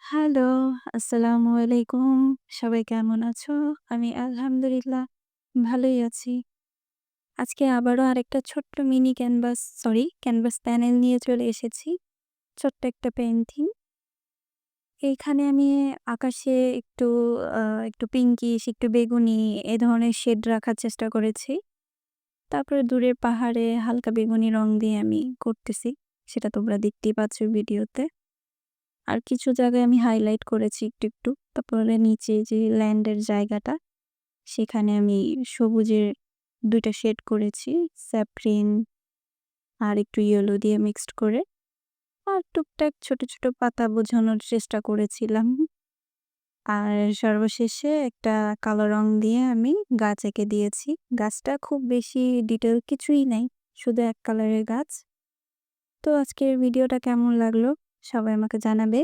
Hello, আসসালামু আলাইকুম। সবাই কেমন আছো? আমি আলহামদুলিল্লাহ ভালোই আছি। আজকে আবারও আরেকটা ছোট্ট মিনি ক্যানভাস প্যানেল নিয়ে চলে এসেছি। ছোট্ট একটা পেইন্টিং। এইখানে আমি আকাশে একটু আ একটু পিঙ্কিশ, একটু বেগুনি এ ধরনের শেড রাখার চেষ্টা করেছি। তারপরে দূরের পাহাড়ে হালকা বেগুনি রং দিয়ে আমি করতেছি। সেটা তোমরা দেখতেই পাচ্ছ ভিডিওতে। আর কিছু জায়গায় আমি হাইলাইট করেছি একটু। তারপরে নিচে যে ল্যান্ডের জায়গাটা, সেখানে আমি সবুজের ২ টা শেড করেছি। স্যাফরিন আর একটু ইয়েলো দিয়ে মিক্সড করে। আর টুকটাক ছোট পাতা বোঝানোর চেষ্টা করেছিলাম। আর সর্বশেষে একটা কালো রং দিয়ে আমি গাছ এঁকে দিয়েছি। গাছটা খুব বেশি ডিটেইল কিছুই নাই। শুধু এক কালারের গাছ। তো আজকের ভিডিওটা কেমন লাগলো? সবাই আমাকে জানাবে।